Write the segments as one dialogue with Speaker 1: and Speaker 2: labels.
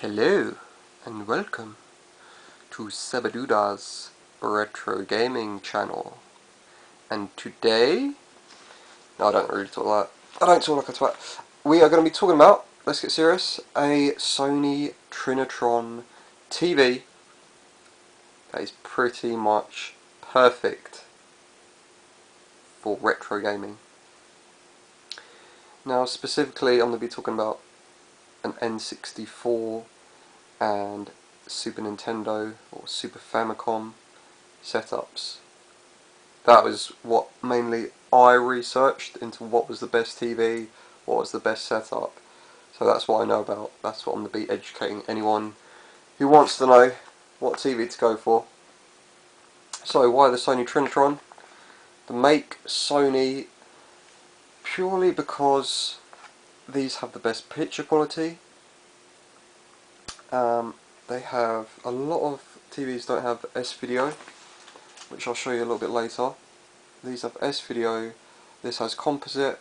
Speaker 1: Hello and welcome to Sabaduda's Retro Gaming channel. And today, no, I don't really talk like that. I don't talk like a twat. We are going to be talking about, let's get serious, a Sony Trinitron TV that is pretty much perfect for retro gaming. Now specifically I'm going to be talking about an N64 and Super Nintendo or Super Famicom setups. That was what mainly I researched into what was the best TV, what was the best setup. So that's what I know about. That's what I'm going to be educating anyone who wants to know what TV to go for. So why the Sony Trinitron? The make Sony purely because these have the best picture quality. They have a lot of TVs don't have S-video, which I'll show you a little bit later. These have S-video. This has composite,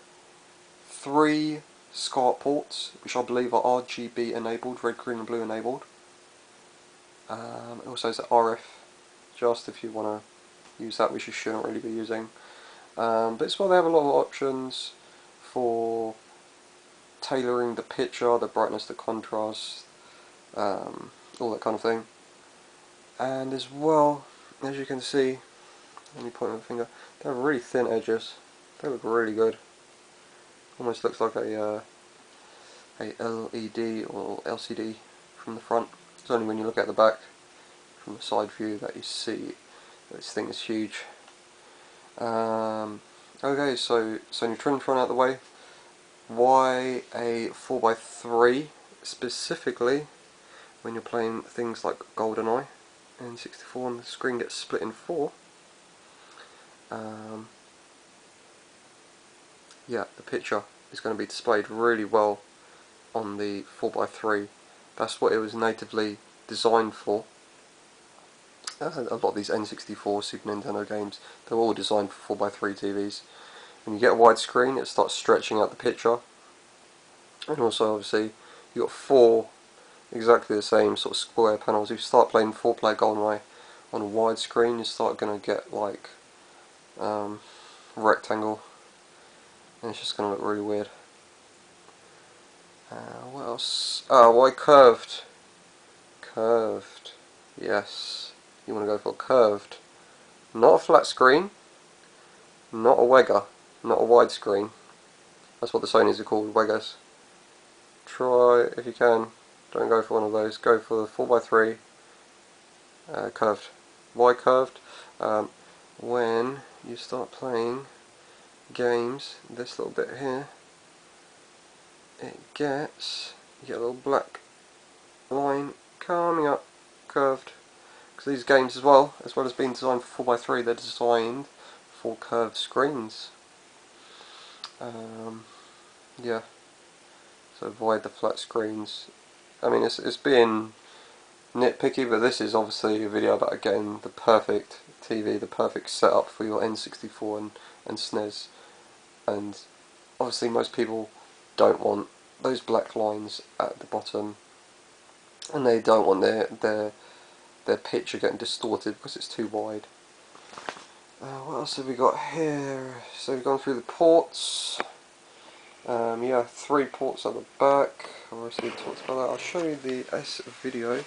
Speaker 1: 3 SCART ports, which I believe are RGB enabled, red, green and blue enabled. It also has RF, just if you want to use that, which you shouldn't really be using. But it's why they have a lot of options for tailoring the picture, the brightness, the contrast, all that kind of thing. And as well, as you can see, let me point my finger, they have really thin edges. They look really good. Almost looks like a LED or LCD from the front. It's only when you look at the back from the side view that you see this thing is huge. Okay, so Sony Trinitron out of the way. Why a 4x3 specifically when you're playing things like GoldenEye and N64 and the screen gets split in 4? Yeah, the picture is going to be displayed really well on the 4x3. That's what it was natively designed for. A lot of these N64 Super Nintendo games, they're all designed for 4x3 TVs. When you get a widescreen, it starts stretching out the picture. And also, obviously, you've got 4 exactly the same sort of square panels. If you start playing 4-player GoldenEye on a widescreen, you start going to get like rectangle, and it's just going to look really weird. What else? Why curved? Curved. Yes, you want to go for curved. Not a flat screen, not a Wega, not a widescreen. That's what the Sonys are called, Wegas. Try, if you can, don't go for one of those. Go for the 4x3 curved. Why curved? When you start playing games, this little bit here, you get a little black line coming up, curved. Because these games as well as being designed for 4x3, they're designed for curved screens. Yeah, so avoid the flat screens. I mean, it's being nitpicky, but this is obviously a video about getting the perfect TV, the perfect setup for your N64 and Snes. And obviously most people don't want those black lines at the bottom, and they don't want their picture getting distorted because it's too wide. What else have we got here? So we've gone through the ports. Yeah, 3 ports at the back. I've already talked about that. I'll show you the S-video.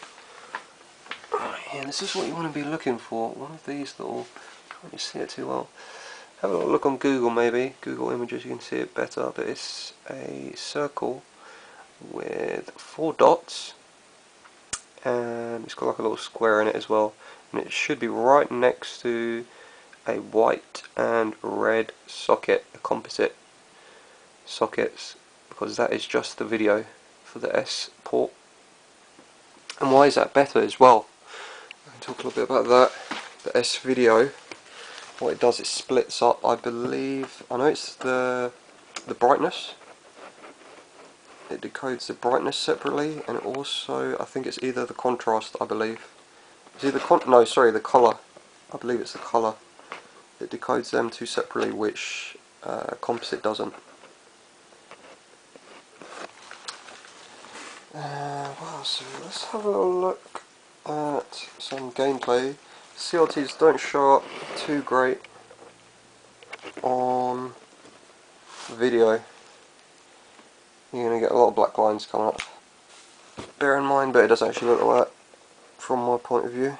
Speaker 1: Right, yeah, this is what you want to be looking for. One of these little, can't really see it too well. Have a little look on Google maybe. Google Images, you can see it better. But it's a circle with 4 dots. And it's got like a little square in it as well. And it should be right next to a white and red socket, a composite sockets, because that is just the video for the S port. And why is that better as well? I can talk a little bit about that. The S video, what it does, it splits up, I believe, I know it's the brightness. It decodes the brightness separately, and it also, I think it's either the contrast, I believe. It's either the colour. I believe it's the colour. It decodes them two separately, which composite doesn't. What else So let's have a look at some gameplay. CRTs don't show up too great on video. You're going to get a lot of black lines coming up. Bear in mind, but it does actually look like that from my point of view.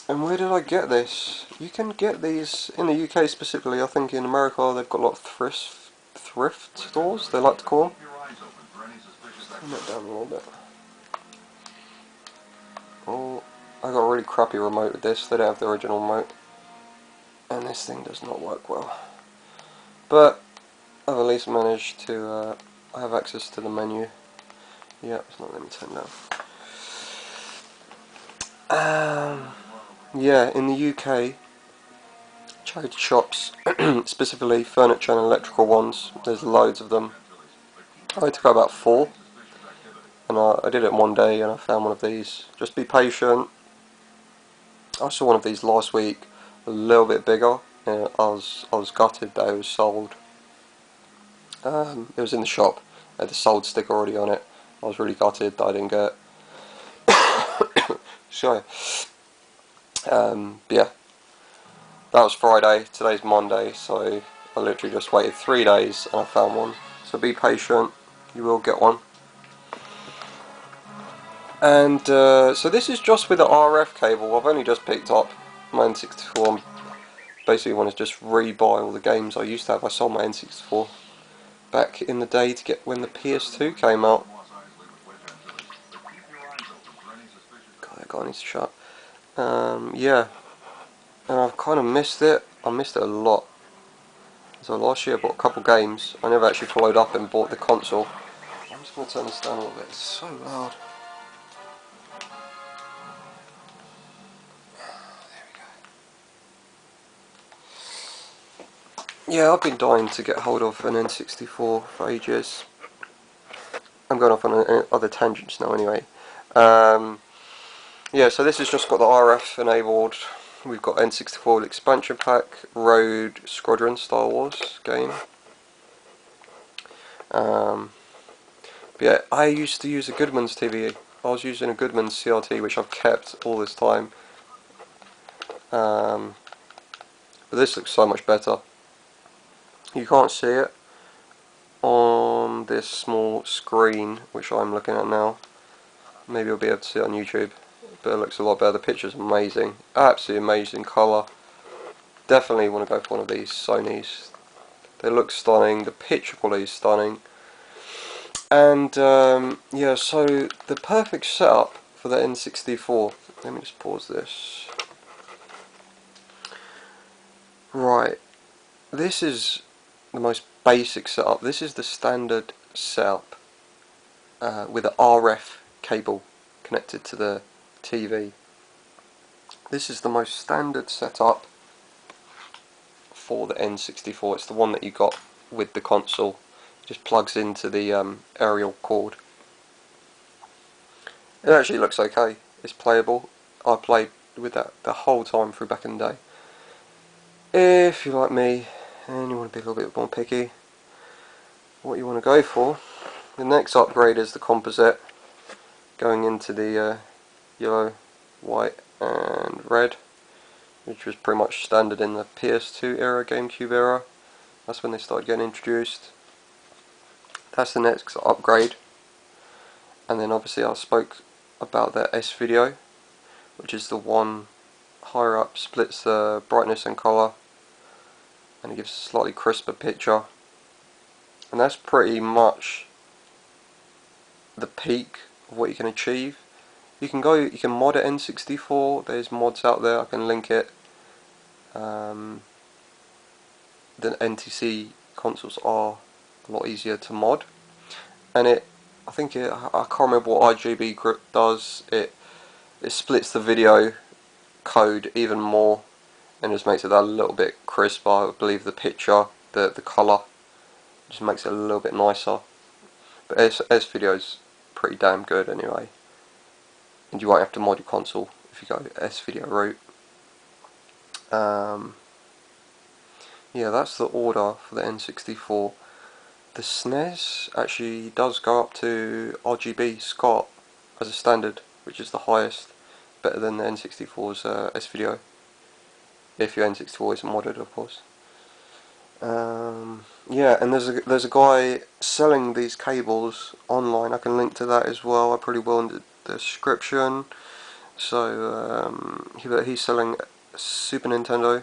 Speaker 1: And where did I get this? You can get these in the UK specifically. I think in America they've got a lot of thrift stores, they like to call them. Turn that down a little bit. Oh, I got a really crappy remote with this. They don't have the original remote. And this thing does not work well. But I've at least managed to have access to the menu. Yeah, it's not letting me turn down. Yeah, in the UK, charity shops, specifically furniture and electrical ones, there's loads of them. I had to go about 4, and I did it one day and I found one of these. Just be patient. I saw one of these last week, a little bit bigger, and I was gutted that it was sold. It was in the shop, it had the sold sticker already on it. I was really gutted that I didn't get it. Sorry. Yeah, that was Friday, today's Monday, so I literally just waited 3 days and I found one. So be patient, you will get one. And so this is just with the RF cable. I've only just picked up my N64. Basically want to just re-buy all the games I used to have. I sold my N64 back in the day to get when the PS2 came out. God, that guy needs to shut. Yeah, and I've kind of missed it. I missed it a lot. So last year I bought a couple games. I never actually followed up and bought the console. I'm just going to turn this down a little bit. It's so loud. Yeah, I've been dying to get hold of an N64 for ages. I'm going off on other tangents now anyway. Yeah, so this has just got the RF enabled. We've got N64 expansion pack, Road Squadron Star Wars game. But yeah, I used to use a Goodman's TV. I was using a Goodman's CRT, which I've kept all this time. But this looks so much better. You can't see it on this small screen which I'm looking at now. Maybe you'll be able to see it on YouTube, but it looks a lot better. The picture's amazing, absolutely amazing colour. Definitely want to go for one of these Sonys. They look stunning, the picture quality is stunning. And yeah, so the perfect setup for the N64. Let me just pause this. Right, this is the most basic setup. This is the standard setup with an RF cable connected to the TV. This is the most standard setup for the N64. It's the one that you got with the console. It just plugs into the aerial cord. It actually looks okay. It's playable. I played with that the whole time through back in the day. If you're like me and you want to be a little bit more picky, what you want to go for, the next upgrade is the composite, going into the yellow, white and red, which was pretty much standard in the PS2 era, GameCube era. That's when they started getting introduced. That's the next upgrade. And then obviously I spoke about the S video, which is the one higher up, splits the brightness and colour, and it gives a slightly crisper picture. And that's pretty much the peak of what you can achieve. You can mod it N64. There's mods out there. I can link it. The NTC consoles are a lot easier to mod, and I can't remember what RGB grip does. It splits the video code even more and just makes it that a little bit crisper. I believe the picture, the colour, just makes it a little bit nicer. But S video's pretty damn good anyway, and you won't have to mod your console if you go S video route. Yeah, that's the order for the N64. The Snes actually does go up to RGB SCART as a standard, which is the highest, better than the N64's S-Video, if your N64 isn't modded, of course. Yeah, and there's a guy selling these cables online. I can link to that as well. I probably will in the description. So he's selling Super Nintendo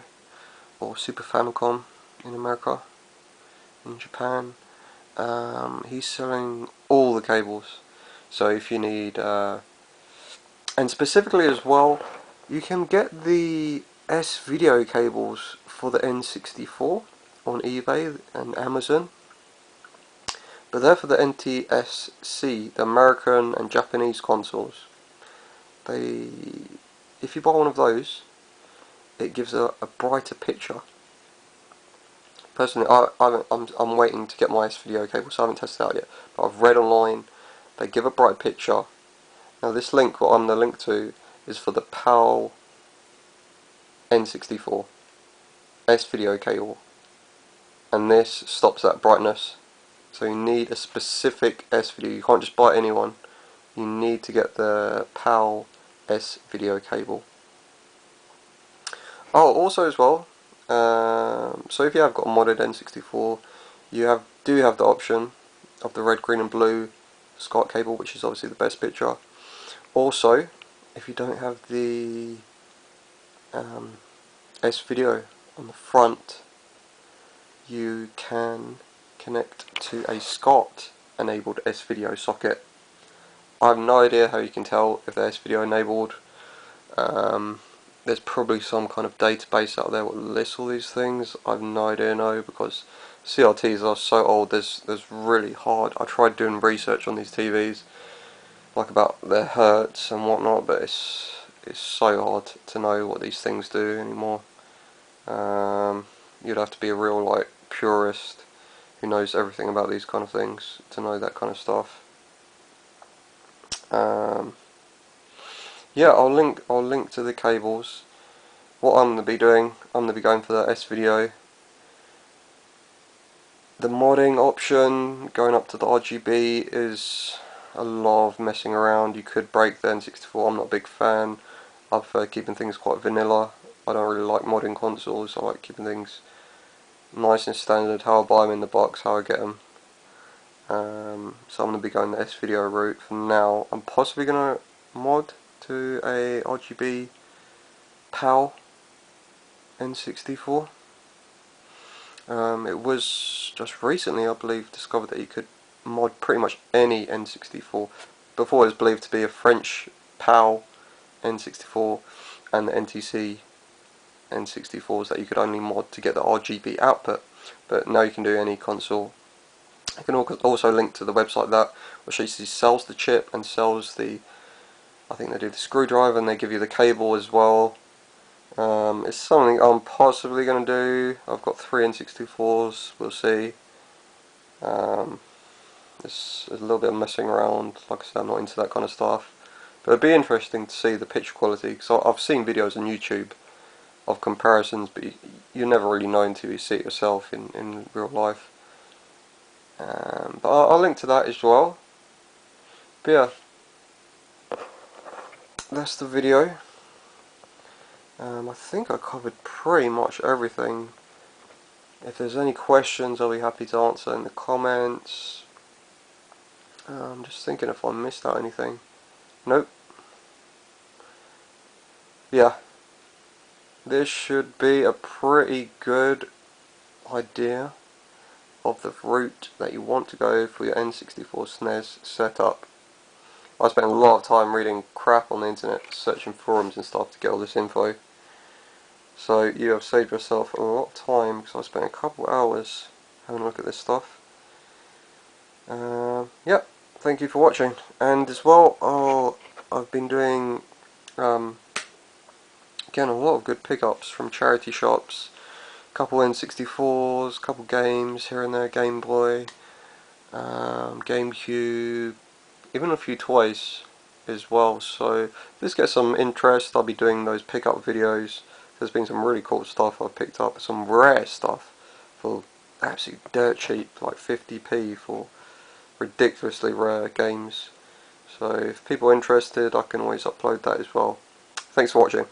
Speaker 1: or Super Famicom in America, in Japan. He's selling all the cables. So if you need, and specifically as well, you can get the S-Video cables for the N64 on eBay and Amazon. But they're for the NTSC, the American and Japanese consoles. If you buy one of those, it gives a brighter picture. Personally, I'm waiting to get my S-Video cable, so I haven't tested it out yet. But I've read online, they give a bright picture. Now this link, what I'm the link to, is for the PAL N64 S-Video cable. And this stops that brightness. So you need a specific S-Video, you can't just buy any one. You need to get the PAL S-Video cable. Oh, also as well, so if you have got a modded N64, you do have the option of the red, green and blue SCART cable, which is obviously the best picture. Also, if you don't have the S-Video on the front, you can connect to a SCART enabled S-Video socket. I have no idea how you can tell if they're S-Video enabled. There's probably some kind of database out there that lists all these things. I have no idea, because CRTs are so old. There's really hard. I tried doing research on these TVs, like about their hertz and whatnot, but it's so hard to know what these things do anymore. You'd have to be a real purist who knows everything about these kind of things to know that kind of stuff. Yeah, I'll link to the cables. What I'm going to be doing, I'm going to be going for the S-Video. The modding option, going up to the RGB, is a lot of messing around. You could break the N64, I'm not a big fan. I prefer keeping things quite vanilla. I don't really like modding consoles, I like keeping things nice and standard, how I buy them in the box, how I get them. So I'm going to be going the S-Video route for now. I'm possibly going to mod to a RGB PAL N64. It was just recently, I believe, discovered that you could mod pretty much any N64. Before it was believed to be a French PAL N64 and the NTC N64s that you could only mod to get the RGB output, but now you can do any console. I can also link to the website that which actually sells the chip and sells the, I think they do the screwdriver, and they give you the cable as well. It's something I'm possibly going to do. I've got 3 N64s, we'll see. It's a little bit of messing around, like I said, I'm not into that kind of stuff. But it'd be interesting to see the picture quality, because I've seen videos on YouTube of comparisons, but you never really know until you see it yourself in real life. But I'll link to that as well. But yeah, that's the video. I think I covered pretty much everything. If there's any questions, I'll be happy to answer in the comments. I'm just thinking if I missed out anything. Nope. Yeah. This should be a pretty good idea of the route that you want to go for your N64 SNES setup. I spent a lot of time reading crap on the internet, searching forums and stuff to get all this info. So you have saved yourself a lot of time, because I spent a couple hours having a look at this stuff. Yeah, thank you for watching. And as well, I've been doing again a lot of good pickups from charity shops. Couple N64s, couple games here and there, Game Boy, GameCube, even a few toys as well. So if this gets some interest, I'll be doing those pickup videos. There's been some really cool stuff I've picked up, some rare stuff for absolutely dirt cheap, like 50p for ridiculously rare games. So if people are interested, I can always upload that as well. Thanks for watching.